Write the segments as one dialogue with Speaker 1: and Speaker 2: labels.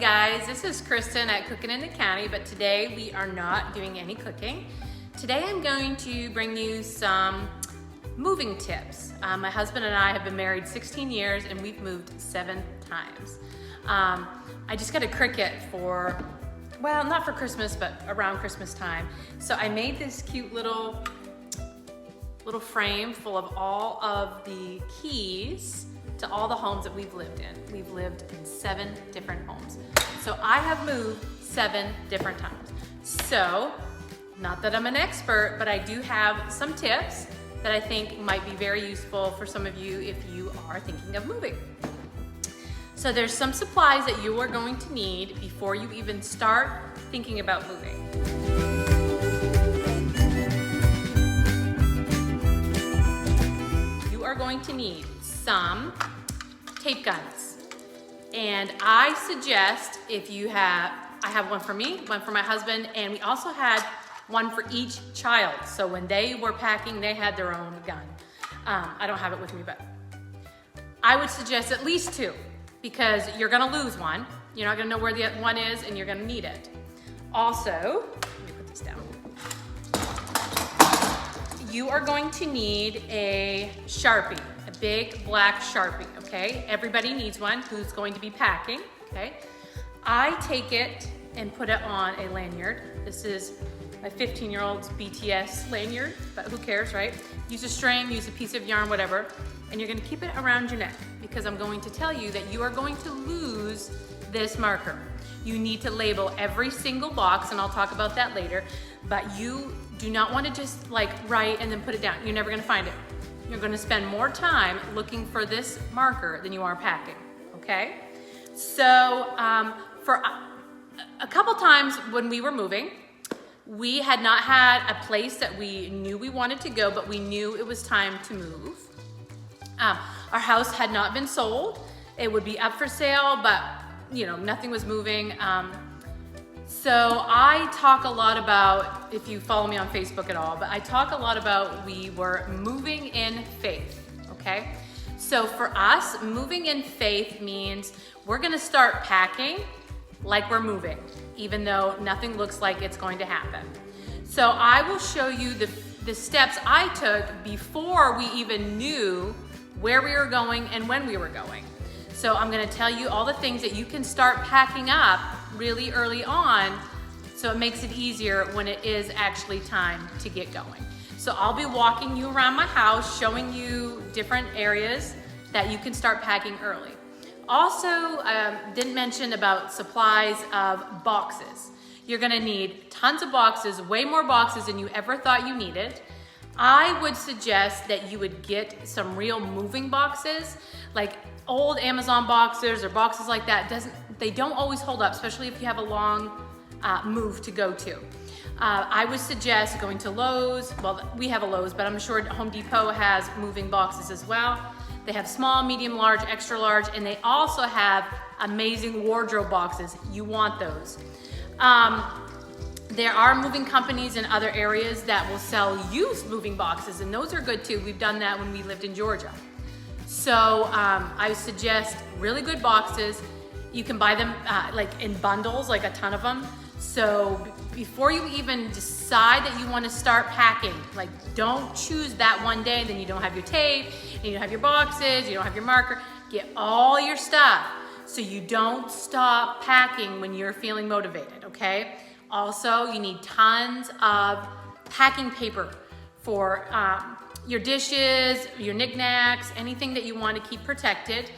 Speaker 1: guys, this is Kristen at Cooking in the County, but today we are not doing any cooking. Today I'm going to bring you some moving tips. My husband and I have been married 16 years and we've moved 7 times. I just got a Cricut for, well, not for Christmas, but around Christmas time. So I made this cute little frame full of all of the keys to all the homes that we've lived in. We've lived in 7 different homes. So I have moved 7 different times. So, not that I'm an expert, but I do have some tips that I think might be very useful for some of you if you are thinking of moving. So there's some supplies that you are going to need before you even start thinking about moving. You are going to need some tape guns. And I suggest if you have, I have one for me, one for my husband, and we also had one for each child. So when they were packing, they had their own gun. I don't have it with me, but I would suggest at least 2 because you're gonna lose one. You're not gonna know where the other one is and you're gonna need it. Also, let me put this down. You are going to need a Sharpie, a big black Sharpie, okay? Everybody needs one who's going to be packing, okay? I take it and put it on a lanyard. This is my 15-year-old's BTS lanyard, but who cares, right? Use a string, use a piece of yarn, whatever, and you're gonna keep it around your neck because I'm going to tell you that you are going to lose this marker. You need to label every single box, and I'll talk about that later, but you do not want to just like write and then put it down. You're never gonna find it. You're gonna spend more time looking for this marker than you are packing, okay? So for a couple times when we were moving, we had not had a place that we knew we wanted to go, but we knew it was time to move. Our house had not been sold. It would be up for sale, but you know, nothing was moving. So I talk a lot about, if you follow me on Facebook at all, but I talk a lot about we were moving in faith, okay? So for us, moving in faith means we're gonna start packing like we're moving, even though nothing looks like it's going to happen. So I will show you the steps I took before we even knew where we were going and when we were going. So I'm gonna tell you all the things that you can start packing up really early on so it makes it easier when it is actually time to get going. So I'll be walking you around my house, showing you different areas that you can start packing early. Also, didn't mention about supplies of boxes. You're gonna need tons of boxes, way more boxes than you ever thought you needed. I would suggest that you would get some real moving boxes, like old Amazon boxes or boxes like that. They don't always hold up, especially if you have a long move to go to. I would suggest going to Lowe's. Well, we have a Lowe's, but I'm sure Home Depot has moving boxes as well. They have small, medium, large, extra large, and they also have amazing wardrobe boxes. You want those. There are moving companies in other areas that will sell used moving boxes, and those are good too. We've done that when we lived in Georgia. So I suggest really good boxes. You can buy them like in bundles, like a ton of them. So before you even decide that you want to start packing, like don't choose that one day, then you don't have your tape, and you don't have your boxes, you don't have your marker. Get all your stuff so you don't stop packing when you're feeling motivated, okay? Also, you need tons of packing paper for your dishes, your knickknacks, anything that you want to keep protected.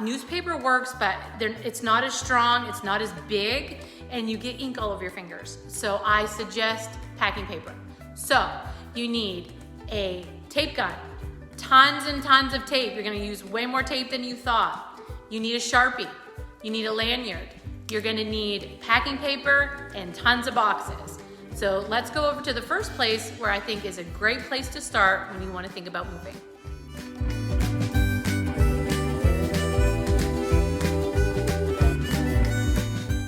Speaker 1: Newspaper works, but it's not as strong, it's not as big, and you get ink all over your fingers. So I suggest packing paper. So you need a tape gun, tons and tons of tape. You're gonna use way more tape than you thought. You need a Sharpie, you need a lanyard. You're gonna need packing paper and tons of boxes. So let's go over to the first place where I think is a great place to start when you wanna think about moving.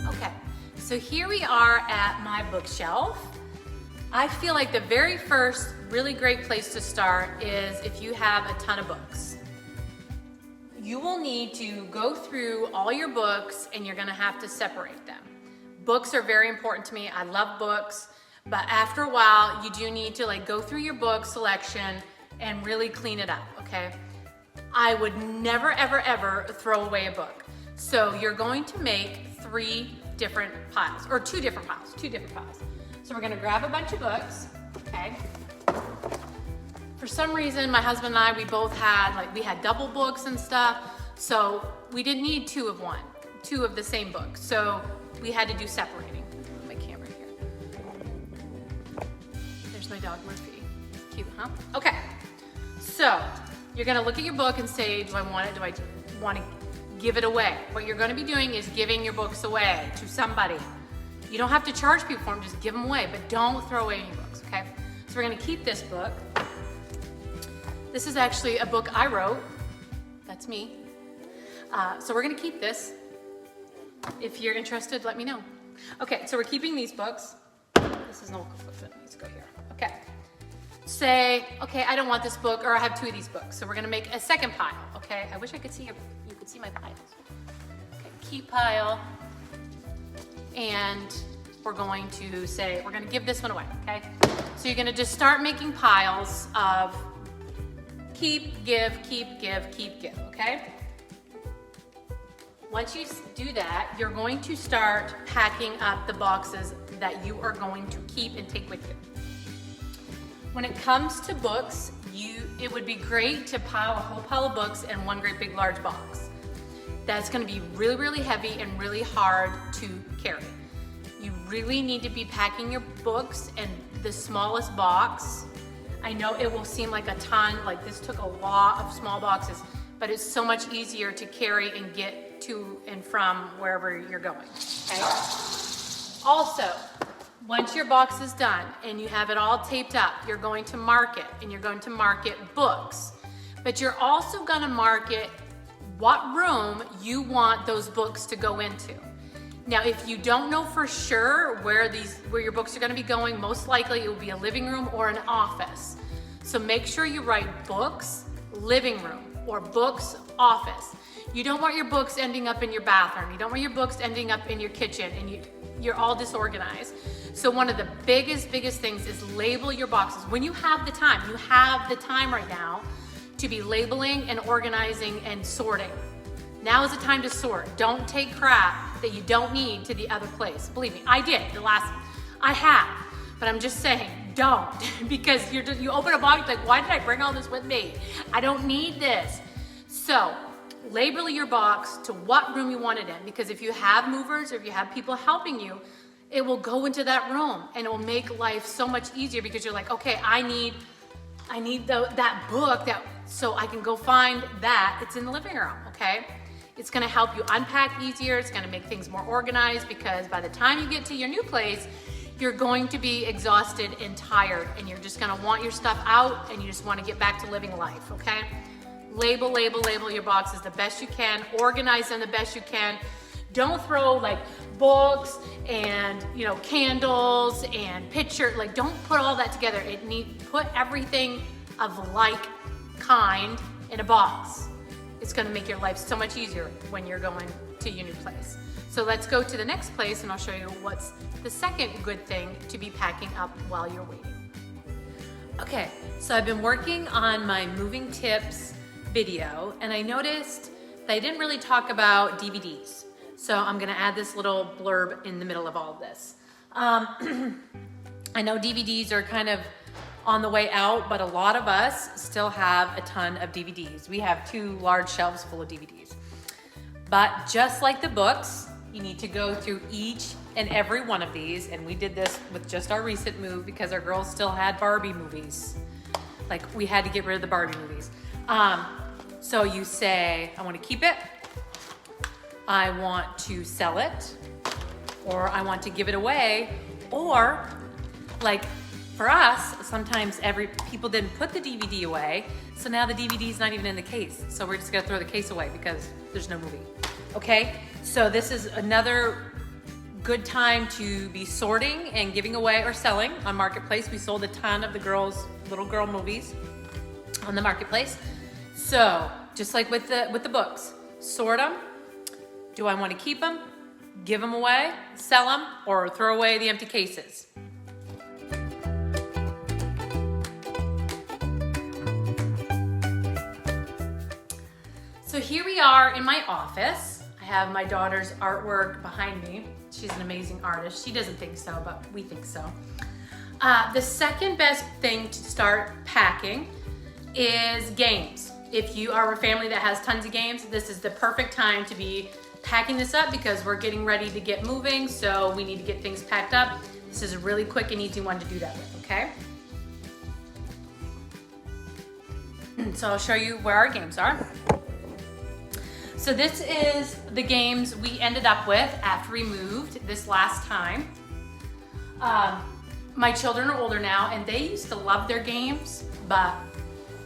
Speaker 1: Okay, so here we are at my bookshelf. I feel like the very first really great place to start is if you have a ton of books. you will need to go through all your books and you're gonna have to separate them. Books are very important to me. I love books, but after a while, you do need to like go through your book selection and really clean it up, okay? I would never, ever, ever throw away a book. So you're going to make 3 different piles, or 2 different piles, 2 different piles. So we're gonna grab a bunch of books, okay? For some reason, my husband and I, we both had, like, we had double books and stuff, so we didn't need 2 of one, 2 of the same book. So we had to do separating. My camera here. There's my dog, Murphy. Cute, huh? Okay, so you're gonna look at your book and say, do I want it, do I want to give it away? What you're gonna be doing is giving your books away to somebody. You don't have to charge people for them, just give them away, but don't throw away any books, okay? So we're gonna keep this book. This is actually a book I wrote. That's me. So we're gonna keep this. If you're interested, let me know. Okay, so we're keeping these books. This is an old cookbook that needs to go here. Okay. Say, okay, I don't want this book, or I have 2 of these books. So we're gonna make a second pile, okay? I wish I could see you could see my piles. Okay, keep pile. And we're going to say, we're gonna give this one away, okay? So you're gonna just start making piles of keep, give, okay? Once you do that, you're going to start packing up the boxes that you are going to keep and take with you. When it comes to books, it would be great to pile a whole pile of books in one great big large box. That's gonna be really, really heavy and really hard to carry. You really need to be packing your books in the smallest box. I know it will seem like a ton, like this took a lot of small boxes, but it's so much easier to carry and get to and from wherever you're going, okay? Also, once your box is done and you have it all taped up, you're going to mark it, and you're going to market books, but you're also gonna market what room you want those books to go into. Now, if you don't know for sure where your books are gonna be going, most likely it will be a living room or an office. So make sure you write books, living room, or books, office. You don't want your books ending up in your bathroom. You don't want your books ending up in your kitchen and you're all disorganized. So one of the biggest things is label your boxes. When you have the time right now to be labeling and organizing and sorting. Now is the time to sort. Don't take crap that you don't need to the other place. Believe me, I did I have, but I'm just saying, don't, because you open a box like, why did I bring all this with me? I don't need this. So label your box to what room you want it in, because if you have movers or if you have people helping you, it will go into that room and it will make life so much easier, because you're like, okay, I need that book so I can go find that. It's in the living room, okay? It's gonna help you unpack easier. It's gonna make things more organized, because by the time you get to your new place, you're going to be exhausted and tired, and you're just gonna want your stuff out and you just wanna get back to living life, okay? Label your boxes the best you can, organize them the best you can. Don't throw like books and candles and don't put all that together. Put everything of like kind in a box. It's gonna make your life so much easier when you're going to your new place. So let's go to the next place and I'll show you what's the second good thing to be packing up while you're waiting. Okay, so I've been working on my moving tips video, and I noticed that I didn't really talk about DVDs. So I'm gonna add this little blurb in the middle of all of this. I know DVDs are kind of on the way out, but a lot of us still have a ton of DVDs. We have 2 large shelves full of DVDs. But just like the books, you need to go through each and every one of these, and we did this with just our recent move because our girls still had Barbie movies. Like, we had to get rid of the Barbie movies. So you say, I want to keep it, I want to sell it, or I want to give it away, or like for us, sometimes people didn't put the DVD away, so now the DVD's not even in the case. So we're just gonna throw the case away because there's no movie. Okay, so this is another good time to be sorting and giving away or selling on Marketplace. We sold a ton of the little girl movies on the Marketplace. So, just like with the books, sort them. Do I want to keep them, give them away, sell them, or throw away the empty cases? So here we are in my office. I have my daughter's artwork behind me. She's an amazing artist. She doesn't think so, but we think so. The second best thing to start packing is games. If you are a family that has tons of games, this is the perfect time to be packing this up because we're getting ready to get moving, so we need to get things packed up. This is a really quick and easy one to do that with, okay? So I'll show you where our games are. So this is the games we ended up with after we moved this last time. My children are older now and they used to love their games, but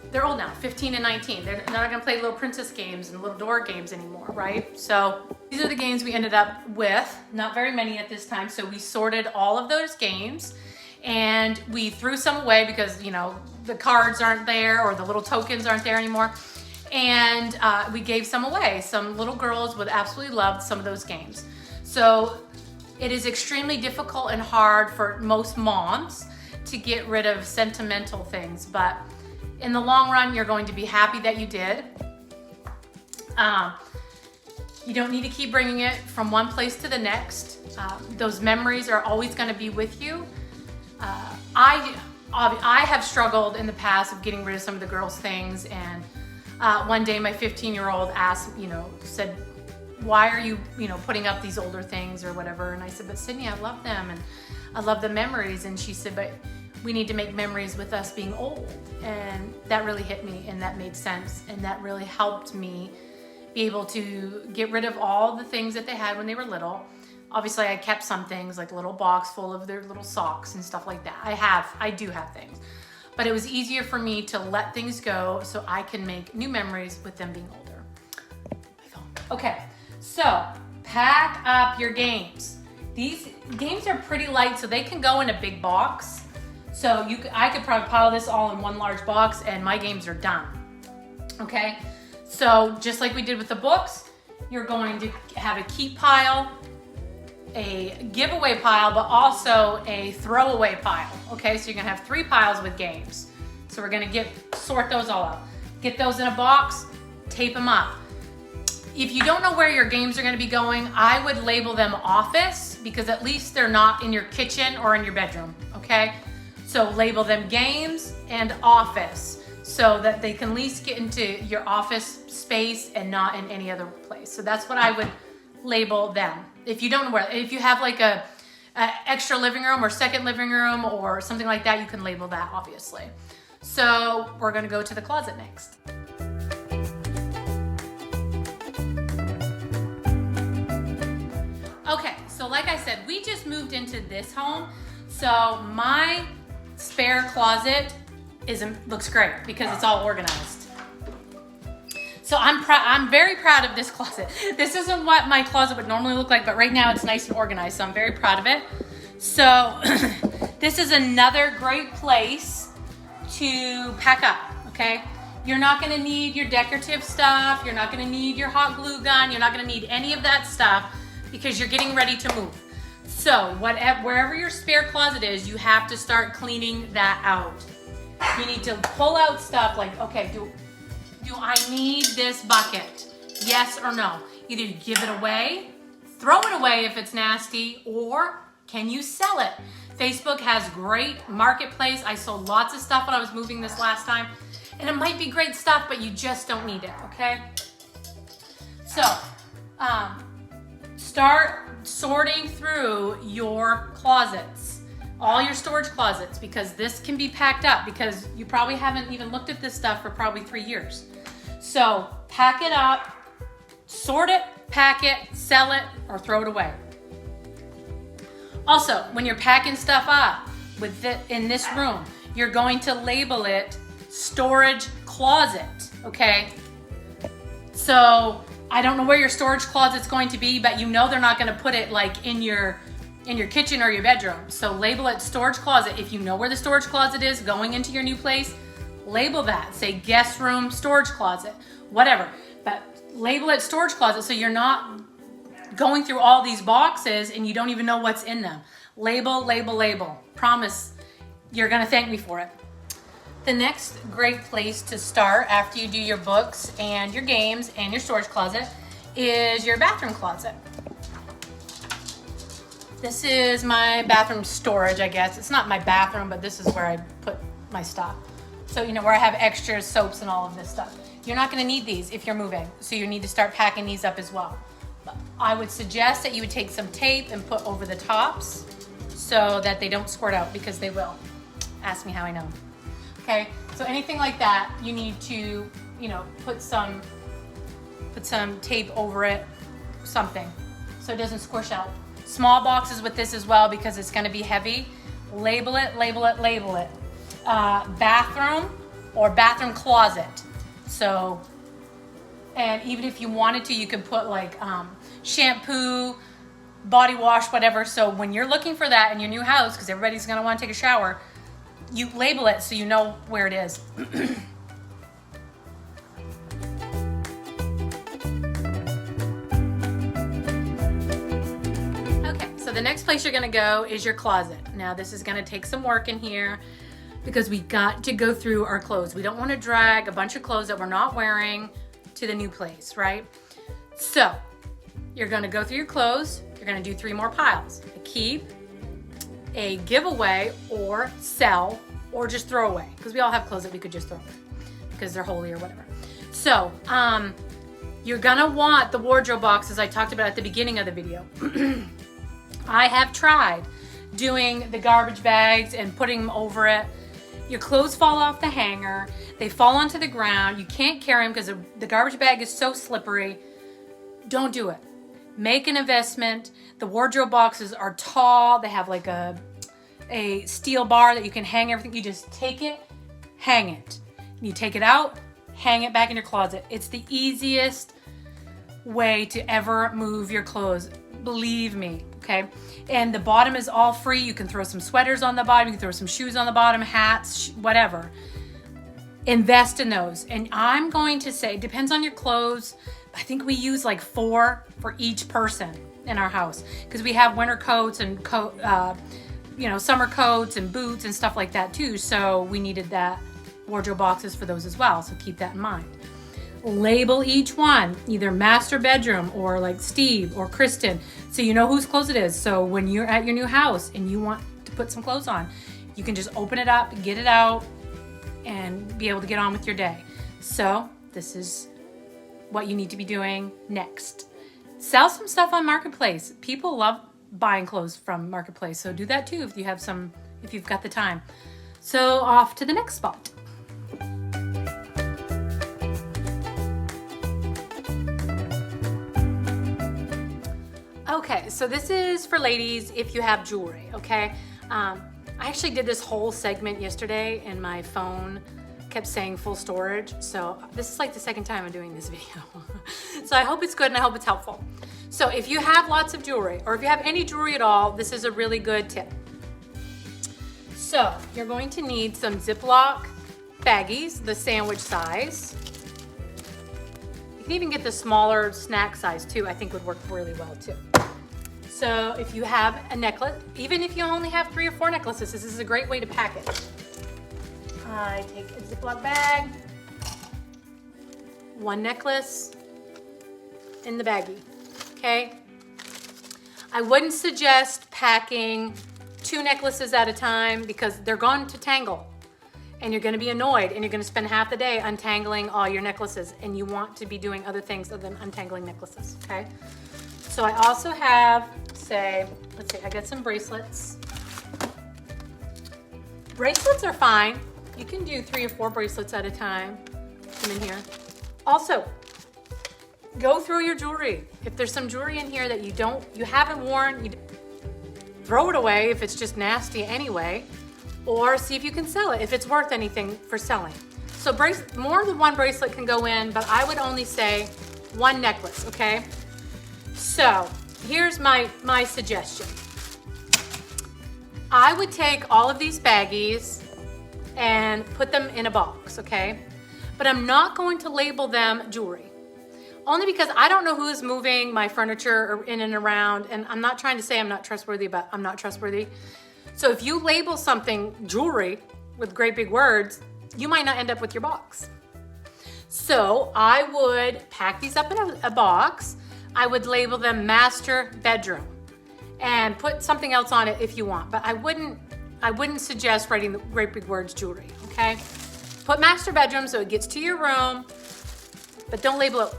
Speaker 1: they're old now, 15 and 19. They're not gonna play little princess games and little door games anymore, right? So these are the games we ended up with, not very many at this time. So we sorted all of those games and we threw some away because, you know, the cards aren't there or the little tokens aren't there anymore. And we gave some away. Some little girls would absolutely love some of those games. So it is extremely difficult and hard for most moms to get rid of sentimental things, but in the long run, you're going to be happy that you did. You don't need to keep bringing it from one place to the next. Those memories are always gonna be with you. I have struggled in the past of getting rid of some of the girls' things, and one day my 15-year-old asked, said, why are you, putting up these older things or whatever? And I said, but Sydney, I love them and I love the memories. And she said, but we need to make memories with us being old. And that really hit me and that made sense. And that really helped me be able to get rid of all the things that they had when they were little. Obviously I kept some things, like a little box full of their little socks and stuff like that. I do have things. But it was easier for me to let things go so I can make new memories with them being older. Okay, so pack up your games. These games are pretty light, so they can go in a big box. So I could probably pile this all in one large box and my games are done. Okay, so just like we did with the books, you're going to have a keep pile, a giveaway pile, but also a throwaway pile. Okay, so you're gonna have 3 piles with games. So we're gonna sort those all out. Get those in a box, tape them up. If you don't know where your games are gonna be going, I would label them office because at least they're not in your kitchen or in your bedroom, okay? So label them games and office so that they can at least get into your office space and not in any other place. So that's what I would label them. If you don't know where, if you have like a extra living room or second living room or something like that, you can label that obviously. So we're gonna go to the closet next. Okay, so like I said, we just moved into this home. So my spare closet looks great because it's all organized. So I'm very proud of this closet. This isn't what my closet would normally look like, but right now it's nice and organized, so I'm very proud of it. So this is another great place to pack up, okay? You're not gonna need your decorative stuff, you're not gonna need your hot glue gun, you're not gonna need any of that stuff because you're getting ready to move. So wherever your spare closet is, you have to start cleaning that out. You need to pull out stuff like, okay, do I need this bucket? Yes or no? Either you give it away, throw it away if it's nasty, or can you sell it? Facebook has great marketplace. I sold lots of stuff when I was moving this last time, and it might be great stuff, but you just don't need it, okay? So, start sorting through your closets, all your storage closets, because this can be packed up because you probably haven't even looked at this stuff for probably 3 years. So pack it up, sort it, pack it, sell it, or throw it away. Also, when you're packing stuff up in this room, you're going to label it storage closet, okay? So I don't know where your storage closet's going to be, but you know they're not gonna put it like in your kitchen or your bedroom. So label it storage closet. If you know where the storage closet is going into your new place, label that. Say guest room, storage closet, whatever. But label it storage closet so you're not going through all these boxes and you don't even know what's in them. Label, label, label. Promise you're gonna thank me for it. The next great place to start after you do your books and your games and your storage closet is your bathroom closet. This is my bathroom storage, I guess. It's not my bathroom, but this is where I put my stuff. So, you know, where I have extra soaps and all of this stuff. You're not gonna need these if you're moving, so you need to start packing these up as well. But I would suggest that you would take some tape and put over the tops so that they don't squirt out, because they will. Ask me how I know. Okay, so anything like that, you need to, you know, put some tape over it, something, so it doesn't squish out. Small boxes with this as well, because it's gonna be heavy. Label it, label it, label it. Bathroom or bathroom closet. So, and even if you wanted to, you could put like shampoo, body wash, whatever. So when you're looking for that in your new house, because everybody's gonna wanna take a shower, you label it so you know where it is. Okay, so the next place you're gonna go is your closet. Now this is gonna take some work in here because we got to go through our clothes. We don't wanna drag a bunch of clothes that we're not wearing to the new place, right? So you're gonna go through your clothes, you're gonna do 3 more piles. A keep, a giveaway, or sell, or just throw away, because we all have clothes that we could just throw away because they're holy or whatever. So you're gonna want the wardrobe boxes I talked about at the beginning of the video. I have tried doing the garbage bags and putting them over it. Your clothes fall off the hanger, they fall onto the ground, you can't carry them because the garbage bag is so slippery. Don't do it. Make an investment. The wardrobe boxes are tall. They have like a steel bar that you can hang everything. You just take it, hang it. You take it out, hang it back in your closet. It's the easiest way to ever move your clothes. Believe me, okay? And the bottom is all free. You can throw some sweaters on the bottom. You can throw some shoes on the bottom, hats, whatever. Invest in those. And I'm going to say, depends on your clothes. I think we use like 4 for each person in our house, because we have winter coats and you know, summer coats and boots and stuff like that too. So we needed that wardrobe boxes for those as well. So keep that in mind. Label each one, either master bedroom or like Steve or Kristen, so you know whose clothes it is. So when you're at your new house and you want to put some clothes on, you can just open it up, get it out, and be able to get on with your day. So this is what you need to be doing next. Sell some stuff on Marketplace. People love buying clothes from Marketplace, so do that too if you've got the time. So off to the next spot. Okay, so this is for ladies if you have jewelry, okay? I actually did this whole segment yesterday and my phone kept saying full storage, so this is like the second time I'm doing this video. So I hope it's good and I hope it's helpful. So if you have lots of jewelry, or if you have any jewelry at all, this is a really good tip. So you're going to need some Ziploc baggies, the sandwich size. You can even get the smaller snack size too, I think would work really well too. So if you have a necklace, even if you only have 3 or 4 necklaces, this is a great way to pack it. I take a Ziploc bag, 1 necklace in the baggie, okay? I wouldn't suggest packing 2 necklaces at a time because they're going to tangle and you're gonna be annoyed and you're gonna spend half the day untangling all your necklaces, and you want to be doing other things other than untangling necklaces, okay? So I also have, let's see, I got some bracelets. Bracelets are fine. You can do 3 or 4 bracelets at a time. Put them in here. Also, go through your jewelry. If there's some jewelry in here that you haven't worn, throw it away if it's just nasty anyway, or see if you can sell it if it's worth anything for selling. So more than 1 bracelet can go in, but I would only say 1 necklace, okay? So here's my suggestion. I would take all of these baggies and put them in a box, okay? But I'm not going to label them jewelry. Only because I don't know who's moving my furniture in and around, and I'm not trying to say I'm not trustworthy, but I'm not trustworthy. So if you label something jewelry with great big words, you might not end up with your box. So I would pack these up in a box. I would label them master bedroom and put something else on it if you want, but I wouldn't suggest writing the great big words jewelry, okay? Put master bedroom so it gets to your room, but don't label it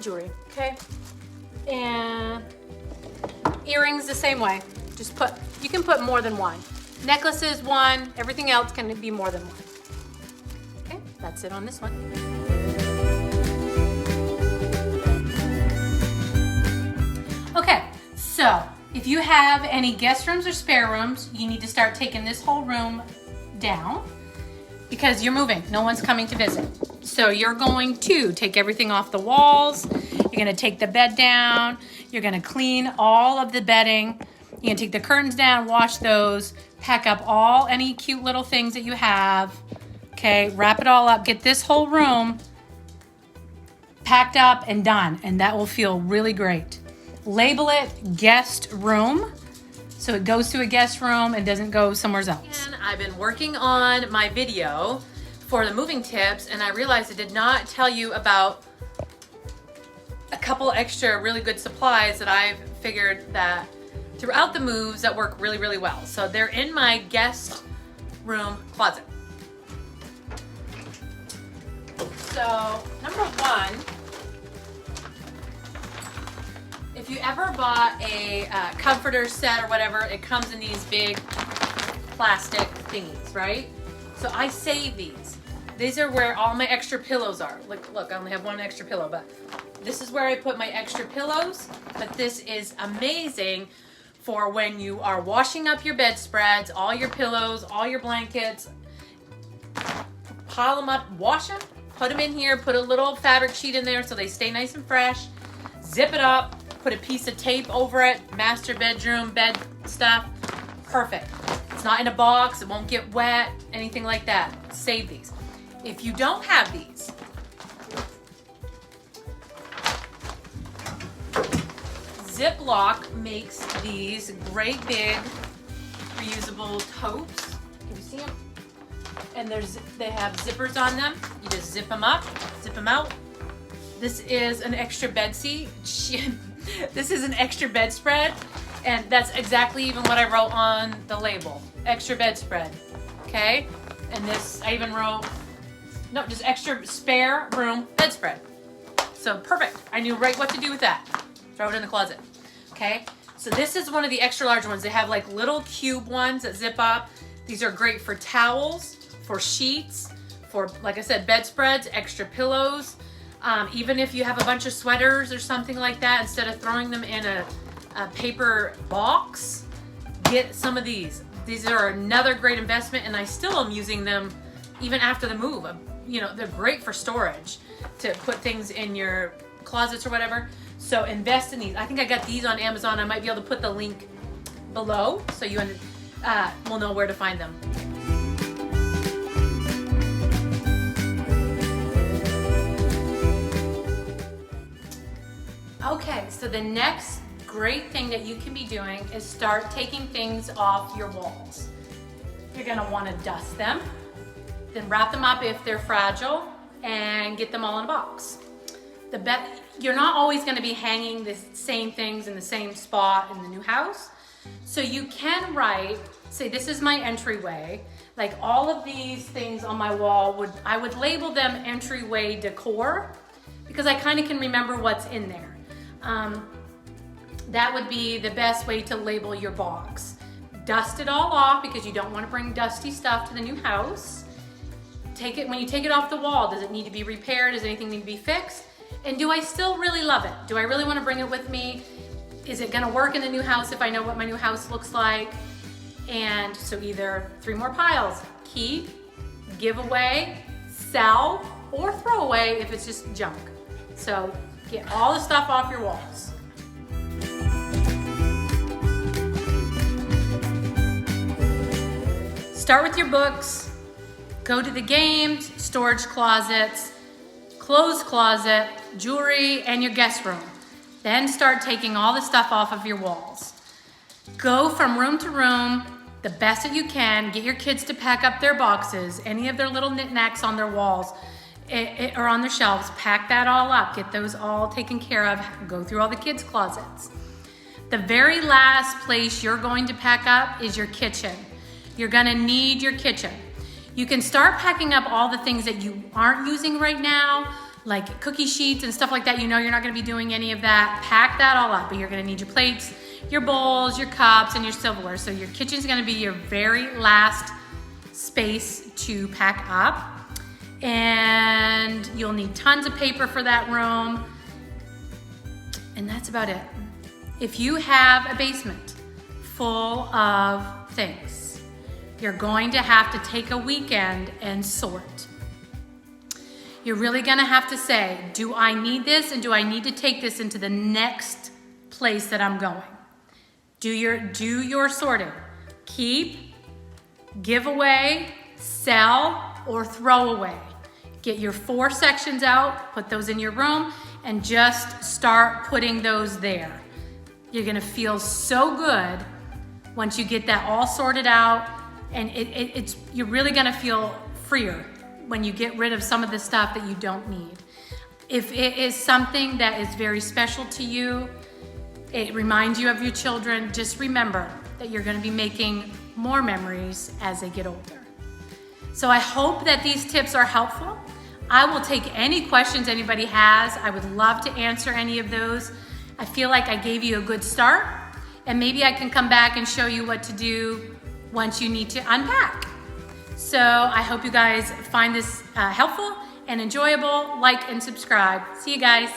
Speaker 1: jewelry, okay? And earrings the same way. Just you can put more than one. Necklaces, one. Everything else can be more than one. Okay, that's it on this one. Okay, so if you have any guest rooms or spare rooms, you need to start taking this whole room down because you're moving. No one's coming to visit. So you're going to take everything off the walls. You're going to take the bed down. You're going to clean all of the bedding. You're going to take the curtains down, wash those, pack up any cute little things that you have. Okay, wrap it all up. Get this whole room packed up and done, and that will feel really great. Label it guest room so it goes to a guest room and doesn't go somewhere else. And I've been working on my video for the moving tips, and I realized I did not tell you about a couple extra really good supplies that I've figured that throughout the moves that work really, really well. So they're in my guest room closet. So number one, if you ever bought a comforter set or whatever, it comes in these big plastic thingies, right? So I save these. These are where all my extra pillows are. Look, I only have one extra pillow, but this is where I put my extra pillows. But this is amazing for when you are washing up your bedspreads, all your pillows, all your blankets. Pile them up, wash them, put them in here, put a little fabric sheet in there so they stay nice and fresh. Zip it up, put a piece of tape over it, master bedroom, bed stuff. Perfect. It's not in a box, it won't get wet, anything like that. Save these. If you don't have these, Ziploc makes these great big reusable totes. Can you see them? And they have zippers on them. You just zip them up, zip them out. This is an extra bed seat. This is an extra bedspread, and that's exactly even what I wrote on the label. Extra bedspread, okay? And this, I even wrote, no, just extra spare room bedspread. So perfect. I knew right what to do with that. Throw it in the closet, okay? So this is one of the extra large ones. They have like little cube ones that zip up. These are great for towels, for sheets, for, like I said, bedspreads, extra pillows. Even if you have a bunch of sweaters or something like that, instead of throwing them in a paper box, get some of these. These are another great investment, and I still am using them even after the move. You know, they're great for storage to put things in your closets or whatever. So invest in these. I think I got these on Amazon. I might be able to put the link below so you will know where to find them. Okay, so the next great thing that you can be doing is start taking things off your walls. You're gonna wanna dust them, then wrap them up if they're fragile, and get them all in a box. You're not always gonna be hanging the same things in the same spot in the new house. So you can write, say this is my entryway, like all of these things on my wall, I would label them entryway decor because I kind of can remember what's in there. That would be the best way to label your box. Dust it all off because you don't want to bring dusty stuff to the new house. When you take it off the wall, does it need to be repaired? Does anything need to be fixed? And do I still really love it? Do I really want to bring it with me? Is it going to work in the new house if I know what my new house looks like? And so either 3 more piles, keep, give away, sell, or throw away if it's just junk. So get all the stuff off your walls. Start with your books, go to the games, storage closets, clothes closet, jewelry, and your guest room. Then start taking all the stuff off of your walls. Go from room to room the best that you can. Get your kids to pack up their boxes, any of their little knickknacks on their walls or on their shelves. Pack that all up. Get those all taken care of. Go through all the kids' closets. The very last place you're going to pack up is your kitchen. You're gonna need your kitchen. You can start packing up all the things that you aren't using right now, like cookie sheets and stuff like that. You know you're not gonna be doing any of that. Pack that all up, but you're gonna need your plates, your bowls, your cups, and your silverware. So your kitchen's gonna be your very last space to pack up. And you'll need tons of paper for that room. And that's about it. If you have a basement full of things, you're going to have to take a weekend and sort. You're really gonna have to say, do I need this, and do I need to take this into the next place that I'm going? Do your sorting. Keep, give away, sell, or throw away. Get your 4 sections out, put those in your room, and just start putting those there. You're gonna feel so good once you get that all sorted out, and you're really gonna feel freer when you get rid of some of the stuff that you don't need. If it is something that is very special to you, it reminds you of your children, just remember that you're gonna be making more memories as they get older. So I hope that these tips are helpful. I will take any questions anybody has. I would love to answer any of those. I feel like I gave you a good start, and maybe I can come back and show you what to do once you need to unpack. So I hope you guys find this helpful and enjoyable. Like and subscribe. See you guys.